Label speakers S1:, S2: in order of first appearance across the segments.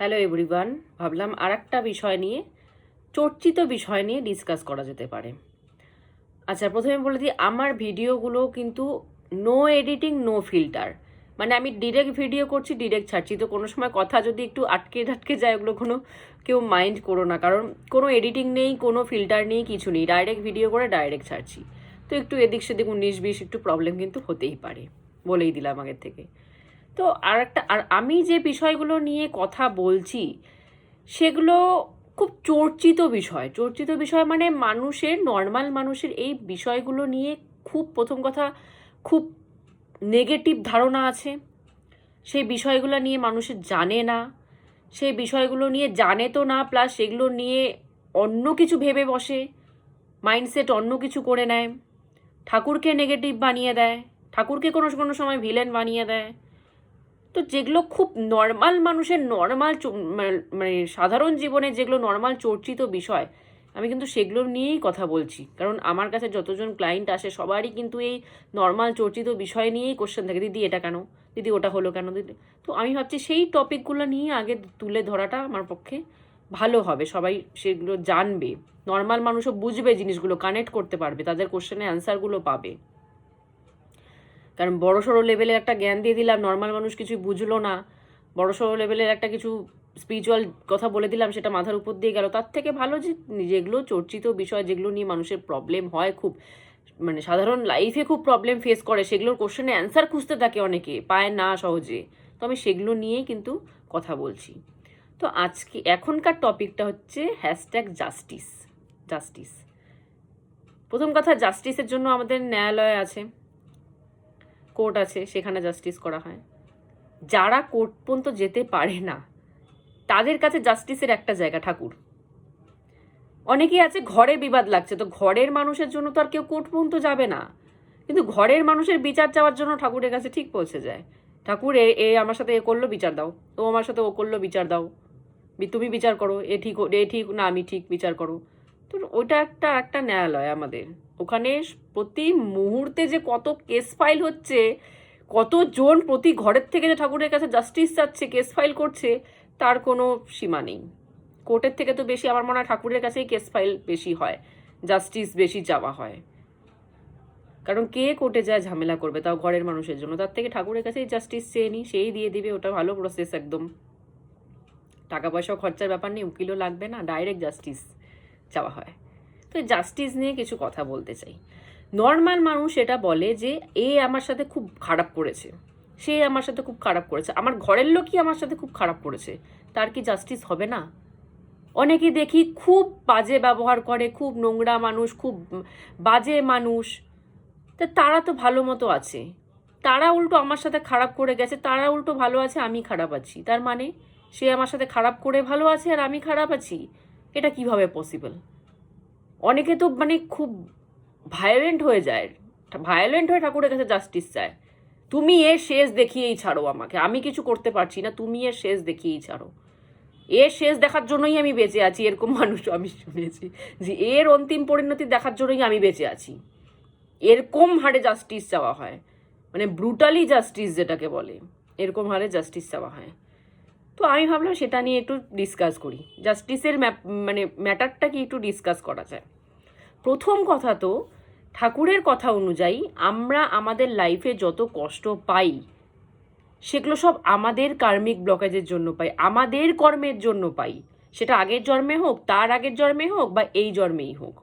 S1: Hello everyone, ভাবলাম আর একটা বিষয় নিয়ে, চর্চিত বিষয় নিয়ে ডিসকাস করা যেতে পারে। আচ্ছা, প্রথমে বলে দিই, আমার ভিডিওগুলো কিন্তু নো এডিটিং, নো ফিল্টার। মানে আমি ডিরেক্ট ভিডিও করছি, ডিরেক্ট ছাড়ছি। তো কোনো সময় কথা যদি একটু আটকে ধাটকে যায়, ওগুলো কেউ মাইন্ড করো না, কারণ কোনো এডিটিং নেই, কোনো ফিল্টার নেই, কিছু নেই। ডাইরেক্ট ভিডিও করে ডাইরেক্ট ছাড়ছি। তো একটু এদিক সেদিক 19-20 একটু প্রবলেম কিন্তু হতেই পারে, বলেই দিলাম আগের থেকে। তো আর আমি যে বিষয়গুলো নিয়ে কথা বলছি সেগুলো খুব চর্চিত বিষয়। চর্চিত বিষয় মানে নর্মাল মানুষের এই বিষয়গুলো নিয়ে খুব, প্রথম কথা, খুব নেগেটিভ ধারণা আছে। সেই বিষয়গুলো নিয়ে মানুষের জানে না, সেই বিষয়গুলো নিয়ে জানে তো না, প্লাস সেগুলো নিয়ে অন্য কিছু ভেবে বসে, মাইন্ডসেট অন্য কিছু করে নেয়, ঠাকুরকে নেগেটিভ বানিয়ে দেয়, ঠাকুরকে কোনো কোনো সময় ভিলেন বানিয়ে দেয়। তো যেগুলো খুব নর্মাল মানুষের নর্মাল মানে সাধারণ জীবনে যেগুলো নর্মাল চর্চিত বিষয়, আমি কিন্তু সেগুলো নিয়েই কথা বলছি। কারণ আমার কাছে যতজন ক্লায়েন্ট আসে সবারই কিন্তু এই নর্মাল চর্চিত বিষয় নিয়েই কোশ্চেন থাকে, দিদি এটা কেন, দিদি ওটা হলো কেন, দিদি। তো আমি ভাবছি সেই টপিকগুলো নিয়ে আগে তুলে ধরাটা আমার পক্ষে ভালো হবে। সবাই সেগুলো জানবে, নর্মাল মানুষও বুঝবে, জিনিসগুলো কানেক্ট করতে পারবে, তাদের কোশ্চেনের অ্যান্সারগুলো পাবে। কারণ বড়সড় লেভেলের একটা জ্ঞান দিয়ে দিলাম, নর্মাল মানুষ কিছুই বুঝলো না, বড়সড় লেভেলের একটা কিছু স্পিরিচুয়াল কথা বলে দিলাম, সেটা মাথার উপর দিয়ে গেল। তার থেকে ভালো যে যেগুলো চর্চিত বিষয়, যেগুলো নিয়ে মানুষের প্রবলেম হয়, খুব মানে সাধারণ লাইফে খুব প্রবলেম ফেস করে, সেগুলোর কোশ্চেনে অ্যান্সার খুঁজতে থাকে, অনেকে পায় না সহজে। তো আমি সেগুলো নিয়েই কিন্তু কথা বলছি। তো আজকে এখনকার টপিকটা হচ্ছে #জাস্টিস। জাস্টিস, প্রথম কথা, জাস্টিসের জন্য আমাদের ন্যায়ালয় আছে, কোর্ট আছে, সেখানে জাস্টিস করা হয়। যারা কোর্ট পর্যন্ত যেতে পারে না তাদের কাছে জাস্টিসের একটা জায়গা ঠাকুর। অনেকেই আছে ঘরে বিবাদ লাগছে, তো ঘরের মানুষের জন্য তো আর কেউ কোর্ট পর্যন্ত যাবে না, কিন্তু ঘরের মানুষের বিচার চাওয়ার জন্য ঠাকুরের কাছে ঠিক পৌঁছে যায়। ঠাকুর এ আমার সাথে এ করলো, বিচার দাও। ও আমার সাথে ও করলো, বিচার দাও। তুমি বিচার করো, এ ঠিক না আমি ঠিক, বিচার করো। তো ওইটা একটা একটা ন্যায়ালয় আমাদের ওখানে। প্রতি মুহূর্তে যে কত কেস ফাইল হচ্ছে, কতজন প্রতি ঘরের থেকে যে ঠাকুরের কাছে জাস্টিস চাচ্ছে, কেস ফাইল করছে, তার কোনো সীমা নেই। কোর্টের থেকে তো বেশি আমার মনে হয় ঠাকুরের কাছেই কেস ফাইল বেশি হয়, জাস্টিস বেশি চাওয়া হয়। কারণ কে কোর্টে যায় ঝামেলা করবে, তাও ঘরের মানুষের জন্য? তার থেকে ঠাকুরের কাছেই জাস্টিস চেয়ে নিই, সেই দিয়ে দিবে। ওটা ভালো প্রসেস একদম, টাকা পয়সাও খরচার ব্যাপার নেই, উকিলও লাগবে না, ডাইরেক্ট জাস্টিস চাওয়া হয়। তো জাস্টিস নিয়ে কিছু কথা বলতে চাই। নর্মাল মানুষ এটা বলে যে এ আমার সাথে খুব খারাপ করেছে, সে আমার সাথে খুব খারাপ করেছে, আমার ঘরের লোকই আমার সাথে খুব খারাপ করেছে, তার কি জাস্টিস হবে না? অনেকে দেখি খুব বাজে ব্যবহার করে, খুব নোংরা মানুষ, খুব বাজে মানুষ, তা তারা তো ভালো মতো আছে, তারা উল্টো আমার সাথে খারাপ করে গেছে, তারা উল্টো ভালো আছে, আমি খারাপ আছি। তার মানে সে আমার সাথে খারাপ করে ভালো আছে আর আমি খারাপ আছি? এটা কিভাবে পসিবল? অনেকে তো মানে খুব ভায়োলেন্ট হয়ে যায়, ভায়োলেন্ট হয়ে ঠাকুরের কাছে জাস্টিস চায়। তুমি এর শেষ দেখিয়েই ছাড়ো আমাকে, আমি কিছু করতে পারছি না, তুমি এর শেষ দেখিয়েই ছাড়ো। এর শেষ দেখার জন্যই আমি বেঁচে আছি, এরকম মানুষ আমি শুনেছি, যে এর অন্তিম পরিণতি দেখার জন্যই আমি বেঁচে আছি। এরকম হারে জাস্টিস চাওয়া হয়, মানে ব্রুটালি জাস্টিস যেটাকে বলে, এরকম হারে জাস্টিস চাওয়া হয়। তো আমি ভাবলাম সেটা নিয়ে একটু ডিসকাস করি, জাস্টিসের মানে ম্যাটারটা কি একটু ডিসকাস করা যায়। প্রথম কথা তো, ঠাকুরের কথা অনুযায়ী আমরা আমাদের লাইফে যত কষ্ট পাই সেগুলো সব আমাদের কার্মিক ব্লকেজের জন্য পাই, আমাদের কর্মের জন্য পাই। সেটা আগের জন্মে হোক, তার আগের জন্মে হোক, বা এই জন্মেই হোক,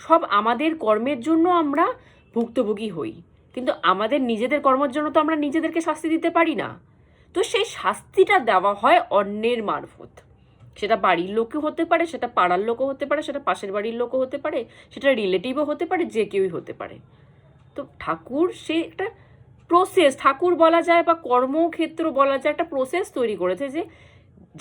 S1: সব আমাদের কর্মের জন্য আমরা ভুক্তভোগী হই। কিন্তু আমাদের নিজেদের কর্মের জন্য তো আমরা নিজেদেরকে শাস্তি দিতে পারি না। তো সেই শাস্তিটা দেওয়া হয় অন্যের মারফত। সেটা বাড়ির লোকও হতে পারে, সেটা পাড়ার লোকও হতে পারে, সেটা পাশের বাড়ির লোকও হতে পারে, সেটা রিলেটিভও হতে পারে, যে কেউই হতে পারে। তো ঠাকুর সে একটা প্রসেস, ঠাকুর বলা যায় বা কর্মক্ষেত্র বলা যায়, একটা প্রসেস তৈরি করেছে যে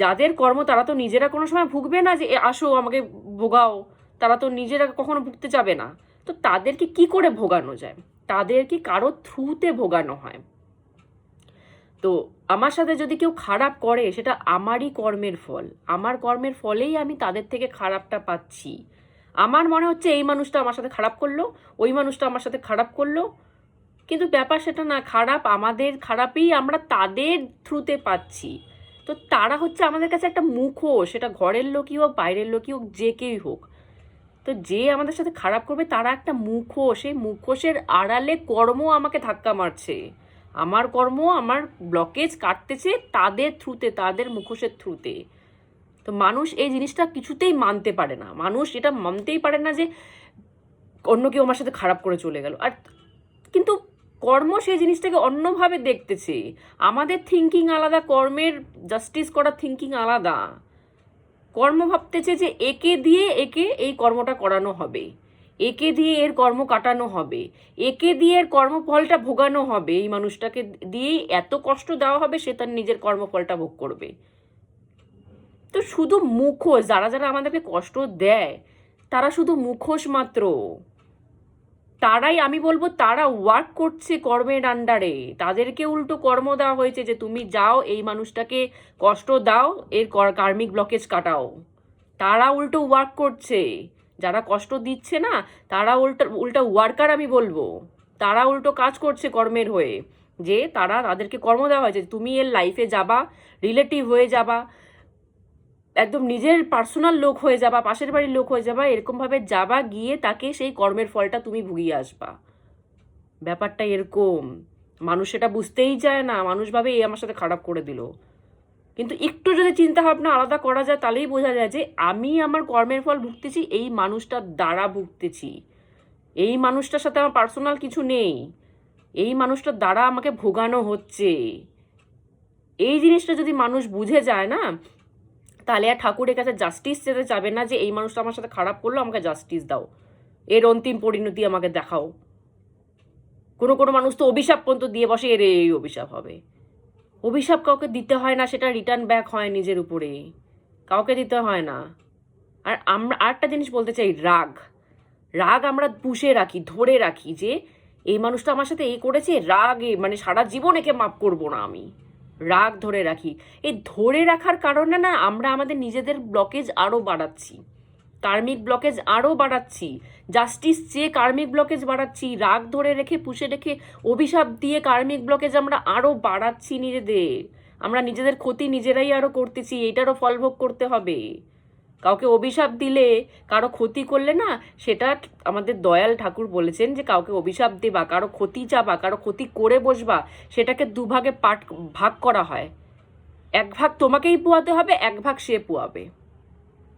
S1: যাদের কর্ম তারা তো নিজেরা কোনো সময় ভুগবে না, যে আসো আমাকে ভোগাও, তারা তো নিজেরা কখনো ভুগতে যাবে না। তো তাদেরকে কি করে ভোগানো যায়? তাদেরকে কারো থ্রুতে ভোগানো হয়। তো আমার সাথে যদি কেউ খারাপ করে, সেটা আমারই কর্মের ফল, আমার কর্মের ফলেই আমি তাদের থেকে খারাপটা পাচ্ছি। আমার মনে হচ্ছে এই মানুষটা আমার সাথে খারাপ করলো, ওই মানুষটা আমার সাথে খারাপ করলো, কিন্তু ব্যাপার সেটা না, খারাপ আমাদের, খারাপই আমরা তাদের থ্রুতে পাচ্ছি। তো তারা হচ্ছে আমাদের কাছে একটা মুখোশ, সেটা ঘরের লোকই হোক বাইরের লোকই হোক যে কেউই হোক। তো যে আমাদের সাথে খারাপ করবে তারা একটা মুখোশ, সেই মুখোশের আড়ালে কর্ম আমাকে ধাক্কা মারছে, আমার কর্ম আমার ব্লকেজ কাটতেছে তাদের থ্রুতে, তাদের মুখোশের থ্রুতে। তো মানুষ এই জিনিসটা কিছুতেই মানতে পারে না, মানুষ এটা মানতেই পারে না যে অন্য কেউ আমার সাথে খারাপ করে চলে গেল। আর কিন্তু কর্ম সেই জিনিসটাকে অন্যভাবে দেখতেছে। আমাদের থিঙ্কিং আলাদা, কর্মের জাস্টিস করার থিঙ্কিং আলাদা। কর্ম ভাবতেছে যে একে দিয়ে একে এই কর্মটা করানো হবে, একে দিয়ে এর কর্ম কাটানো হবে, একে দিয়ে এর কর্মফলটা ভোগানো হবে, এই মানুষটাকে দিয়েই এত কষ্ট দেওয়া হবে, সে তার নিজের কর্মফলটা ভোগ করবে। তো শুধু মুখোশ, যারা যারা আমাদেরকে কষ্ট দেয় তারা শুধু মুখোশ মাত্র। তারাই, আমি বলবো তারা ওয়ার্ক করছে কর্মের আন্ডারে, তাদেরকে উল্টো কর্ম দেওয়া হয়েছে যে তুমি যাও এই মানুষটাকে কষ্ট দাও, এর কার্মিক ব্লকেজ কাটাও। তারা উল্টো ওয়ার্ক করছে, যারা কষ্ট দিচ্ছে না তারা উল্টা ওয়ার্কার, আমি বলবো তারা উল্টো কাজ করছে কর্মের হয়ে, যে তারা তাদেরকে কর্ম দেওয়া হয়েছে তুমি এর লাইফে যাবা, রিলেটিভ হয়ে যাবা, একদম নিজের পার্সোনাল লোক হয়ে যাবা, পাশের বাড়ির লোক হয়ে যাবা, এরকমভাবে যাবা, গিয়ে তাকে সেই কর্মের ফলটা তুমি ভুগিয়ে আসবা। ব্যাপারটা এরকম। মানুষ সেটা বুঝতেই চায় না, মানুষ ভাবে এই আমার সাথে খারাপ করে দিল। কিন্তু একটু যদি চিন্তা ভাবনা আলাদা করা যায় তাহলেই বোঝা যায় যে আমি আমার কর্মের ফল ভুগতেছি এই মানুষটার দ্বারা ভুগতেছি, এই মানুষটার সাথে আমার পার্সোনাল কিছু নেই, এই মানুষটার দ্বারা আমাকে ভোগানো হচ্ছে। এই জিনিসটা যদি মানুষ বুঝে যায় না, তাহলে আর ঠাকুরের কাছে জাস্টিস চেতে যাবে না যে এই মানুষটা আমার সাথে খারাপ করলো, আমাকে জাস্টিস দাও, এর অন্তিম পরিণতি আমাকে দেখাও। কোনো কোনো মানুষ তো অভিশাপ পর্যন্ত দিয়ে বসে, এর এই অভিশাপ হবে। অভিশাপ কাউকে দিতে হয় না, সেটা রিটার্ন ব্যাক হয় নিজের উপরে, কাউকে দিতে হয় না। আর আমরা আরেকটা জিনিস বলতে চাই, রাগ, রাগ আমরা পুষে রাখি, ধরে রাখি যে এই মানুষটা আমার সাথে এই করেছে, রাগ মানে সারা জীবন একে মাফ করবো না আমি, রাগ ধরে রাখি। এই ধরে রাখার কারণে না আমরা আমাদের নিজেদের ব্লকেজ আরও বাড়াচ্ছি, কার্মিক ব্লকেজ আরও বাড়াচ্ছি, জাস্টিস চেয়ে কার্মিক ব্লকেজ বাড়াচ্ছি, রাগ ধরে রেখে পুষে রেখে অভিশাপ দিয়ে কার্মিক ব্লকেজ আমরা আরও বাড়াচ্ছি নিজেদের, আমরা নিজেদের ক্ষতি নিজেরাই আরও করতেছি, এটারও ফলভোগ করতে হবে। কাউকে অভিশাপ দিলে, কারো ক্ষতি করলে না, সেটা আমাদের দয়াল ঠাকুর বলেছেন যে কাউকে অভিশাপ দেবা, কারো ক্ষতি চাবা, কারো ক্ষতি করে বসবা, সেটাকে দুভাগে ভাগ করা হয়। এক ভাগ তোমাকেই পোয়াতে হবে, এক ভাগ সে পোয়াবে।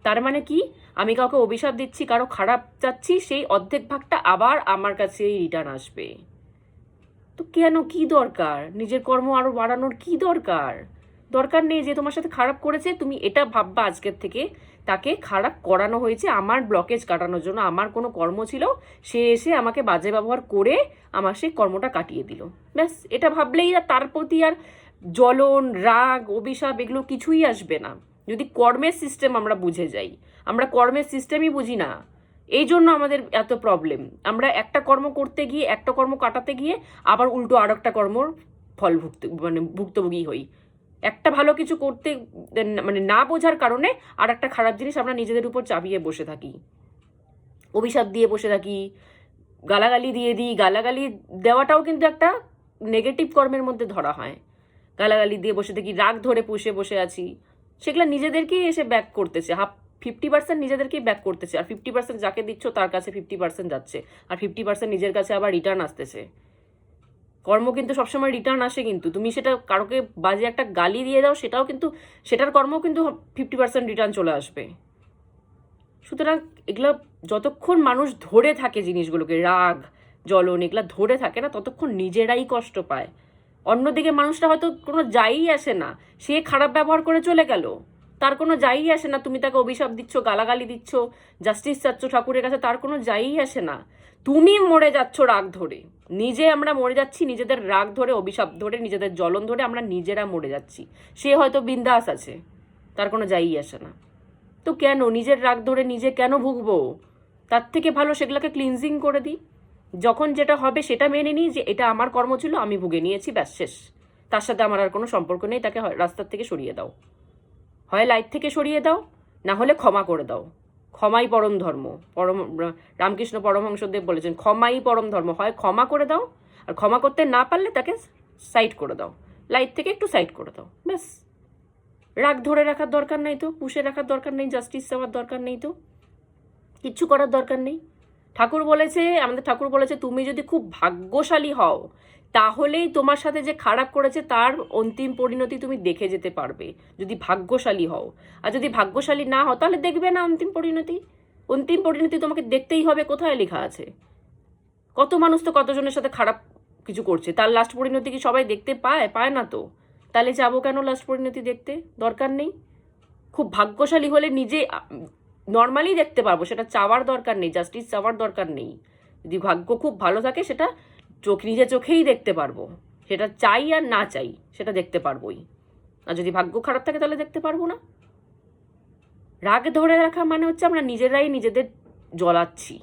S1: তার মানে কি, আমি কাউকে অভিশাপ দিচ্ছি, কারো খারাপ চাচ্ছি, সেই অর্ধেক ভাগটা আবার আমার কাছে রিটার্ন আসবে। তো কেন, কি দরকার নিজের কর্ম আরো বাড়ানোর, কি দরকার? দরকার নেই। যে তোমার সাথে খারাপ করেছে তুমি এটা ভাববা আজকের থেকে তাকে খারাপ করানো হয়েছে আমার ব্লকেজ কাটানোর জন্য, আমার কোনো কর্ম ছিল, সে এসে আমাকে বাজে ব্যবহার করে আমার সেই কর্মটা কাটিয়ে দিল, ব্যাস। এটা ভাবলেই আর তার প্রতি আর জ্বলন, রাগ, অভিশাপ এগুলো কিছুই আসবে না, যদি কর্মের সিস্টেম আমরা বুঝে যাই। আমরা কর্মের সিস্টেমই বুঝি না, এই জন্য আমাদের এত প্রবলেম। আমরা একটা কর্ম করতে গিয়ে, একটা কর্ম কাটাতে গিয়ে আবার উল্টো আর একটা কর্মর ফল ভুক্তভোগী হই। একটা ভালো কিছু করতে মানে না বোঝার কারণে আর একটা খারাপ জিনিস আমরা নিজেদের উপর চাপিয়ে বসে থাকি, অভিশাপ দিয়ে বসে থাকি, গালাগালি দিয়ে দিই। গালাগালি দেওয়াটাও কিন্তু একটা নেগেটিভ কর্মের মধ্যে ধরা হয়। গালাগালি দিয়ে বসে থাকি, রাগ ধরে পুষে বসে আছি, সেগুলো নিজেদেরকেই এসে ব্যাক করতেছে। 50% নিজেদেরকেই ব্যাক করতেছে, আর 50% যাকে দিচ্ছ তার কাছে 50% যাচ্ছে, আর 50% নিজের কাছে আবার রিটার্ন আসতেছে। কর্ম কিন্তু সবসময় রিটার্ন আসে, কিন্তু তুমি সেটা কারোকে বাজে একটা গালি দিয়ে দাও, সেটাও কিন্তু, সেটার কর্ম কিন্তু 50% রিটার্ন চলে আসবে। সুতরাং এগুলো যতক্ষণ মানুষ ধরে থাকে জিনিসগুলোকে, রাগ, জ্বলন এগুলো ধরে থাকে না, ততক্ষণ নিজেরাই কষ্ট পায়। অন্যদিকে মানুষটা হয়তো কোনো যাই আসে না, সে খারাপ ব্যবহার করে চলে গেল, তার কোনো যাই আসে না, তুমি তাকে অভিশাপ দিচ্ছ, গালাগালি দিচ্ছ, জাস্টিস চাচ্ছ ঠাকুরের কাছে, তার কোনো যাই আসে না। তুমি মরে যাচ্ছ রাগ ধরে, নিজে আমরা মরে যাচ্ছি নিজেদের রাগ ধরে, অভিশাপ ধরে, নিজেদের জ্বলন ধরে আমরা নিজেরা মরে যাচ্ছি। সে হয়তো বিন্দাস আছে, তার কোনো যাই আসে না। তো কেন নিজের রাগ ধরে নিজে কেন ভুগবো? তার থেকে ভালো সেগুলোকে ক্লিনজিং করে দিই। যখন যেটা হবে সেটা মেনে নিই যে এটা আমার কর্ম ছিল, আমি ভুগে নিয়েছি, ব্যাস শেষ। তার সাথে আমার আর কোনো সম্পর্ক নেই, তাকে রাস্তার থেকে সরিয়ে দাও, হয় লাইফ থেকে সরিয়ে দাও, না হলে ক্ষমা করে দাও। ক্ষমাই পরম ধর্ম। রামকৃষ্ণ পরমহংসদেব বলেছেন ক্ষমাই পরম ধর্ম। হয় ক্ষমা করে দাও, আর ক্ষমা করতে না পারলে তাকে সাইড করে দাও, লাইফ থেকে একটু সাইড করে দাও, ব্যাস। রাগ ধরে রাখার দরকার নেই তো, পুষে রাখার দরকার নেই, জাস্টিস চাওয়ার দরকার নেই তো, কিচ্ছু করার দরকার নেই। ঠাকুর বলেছে, আমাদের ঠাকুর বলেছে, তুমি যদি খুব ভাগ্যশালী হও তাহলেই তোমার সাথে যে খারাপ করেছে তার অন্তিম পরিণতি তুমি দেখে যেতে পারবে, যদি ভাগ্যশালী হও। আর যদি ভাগ্যশালী না হও তাহলে দেখবে না অন্তিম পরিণতি। অন্তিম পরিণতি তোমাকে দেখতেই হবে, কোথায় লেখা আছে? কত মানুষ তো কতজনের সাথে খারাপ কিছু করছে, তার লাস্ট পরিণতি কি সবাই দেখতে পায়? পায় না তো। তাহলে যাবো কেন লাস্ট পরিণতি দেখতে? দরকার নেই। খুব ভাগ্যশালী হলে নিজে নর্মালি দেখতে পারবো, সেটা চাওয়ার দরকার নেই, জাস্টিস চাওয়ার দরকার নেই। যদি ভাগ্য খুব ভালো থাকে সেটা নিজে চোখেই দেখতে পারবো, সেটা চাই আর না চাই সেটা দেখতে পারবোই। আর যদি ভাগ্য খারাপ থাকে তাহলে দেখতে পারবো না। রাগ ধরে রাখা মানে হচ্ছে আমরা নিজেরাই নিজেদের জ্বলাচ্ছি।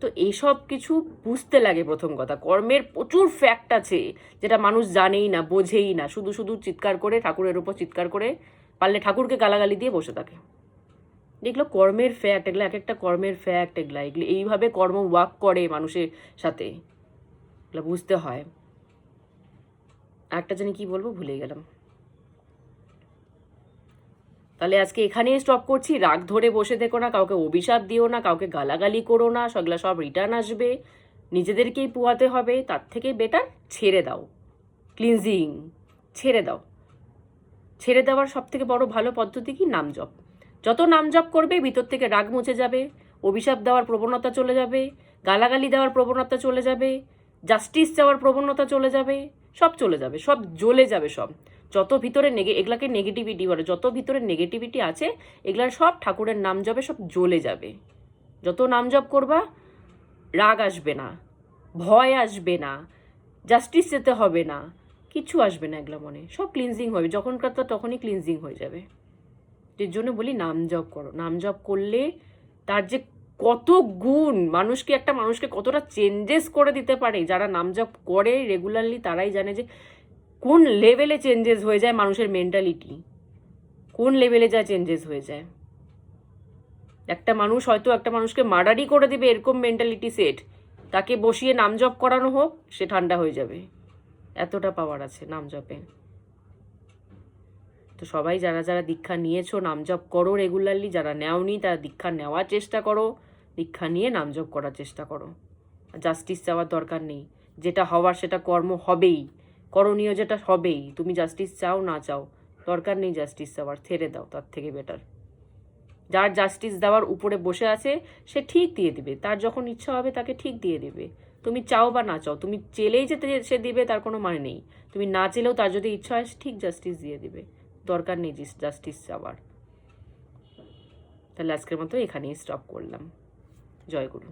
S1: তো এইসব কিছু বুঝতে লাগে। প্রথম কথা, কর্মের প্রচুর ফ্যাক্ট আছে যেটা মানুষ জানেই না, বোঝেই না, শুধু শুধু চিৎকার করে ঠাকুরের উপর চিৎকার করে, পারলে ঠাকুরকে গালাগালি দিয়ে বসে থাকে। এগুলো কর্মের ফ্যাক্ট, এগুলো এক একটা কর্মের ফ্যাক্ট, এগুলো এইভাবে কর্ম ওয়ার্ক করে মানুষের সাথে, এগুলো বুঝতে হয়। একটা জানি কি বলবো, ভুলে গেলাম। তাহলে আজকে এখানেই স্টপ করছি। রাগ ধরে বসে থেকো না, কাউকে অভিশাপ দিও না, কাউকে গালাগালি করো না, সেগুলো সব রিটার্ন আসবে, নিজেদেরকেই পোয়াতে হবে। তার থেকে বেটার ছেড়ে দাও, ক্লিনজিং, ছেড়ে দাও। ছেড়ে দেওয়ার সব থেকে বড় ভালো পদ্ধতি কি? নাম জপ। যত নাম জপ করবে ভিতর থেকে রাগ মুছে যাবে, অভিশাপ দেওয়ার প্রবণতা চলে যাবে, গালাগালি দেওয়ার প্রবণতা চলে যাবে, জাস্টিস চাওয়ার প্রবণতা চলে যাবে, সব চলে যাবে, সব জ্বলে যাবে। সব যত ভিতরে এগুলাকে নেগেটিভিটি বলে, যত ভিতরে নেগেটিভিটি আছে এগুলার সব ঠাকুরের নাম জপে সব জ্বলে যাবে। যত নাম জপ করবা রাগ আসবে না, ভয় আসবে না, জাস্টিস যেতে হবে না, কিছু আসবে না, এগুলো মনে সব ক্লিনজিং হবে। যখনকার তো তখনই ক্লিনজিং হয়ে যাবে। এর জন্য বলি নাম জপ করো। নাম জপ করলে তার যে কত গুণ, একটা মানুষকে কতটা চেঞ্জেস করে দিতে পারে। যারা নাম জপ করে রেগুলারলি তারাই জানে যে কোন লেভেলে চেঞ্জেস হয়ে যায় মানুষের মেন্টালিটি, কোন লেভেলে যা চেঞ্জেস হয়ে যায়। একটা মানুষ হয়তো একটা মানুষকে মার্ডারই করে দিবে, এরকম মেন্টালিটি সেট, তাকে বসিয়ে নাম জপ করানো হোক, সে ঠান্ডা হয়ে যাবে। এতটা পাওয়ার আছে নাম জপে। তো সবাই যারা যারা দীক্ষা নিয়েছো নাম জপ করো রেগুলারলি, যারা নেওনি তারা দীক্ষা নেওয়ার চেষ্টা করো, দীক্ষা নিয়ে নাম জপ করার চেষ্টা করো। জাস্টিস চাওয়ার দরকার নেই, যেটা হওয়ার সেটা কর্ম হবেই, করণীয় যেটা হবেই। তুমি জাস্টিস চাও না চাও দরকার নেই জাস্টিস চাওয়ার, ছেড়ে দাও। তার থেকে বেটার যার জাস্টিস দেওয়ার উপরে বসে আছে সে ঠিক দিয়ে দিবে, তার যখন ইচ্ছা হবে তাকে ঠিক দিয়ে দিবে। তুমি চাও বা না চাও, তুমি চেলেই যেতে সে দিবে তার কোনো মানে নেই, তুমি না চেলেও তার যদি ইচ্ছা হয় ঠিক জাস্টিস দিয়ে দিবে, দরকার নেই জাস্টিস চাওয়ার। তাহলে আজকের মতো এখানেই স্টপ করলাম। জয় গুরু।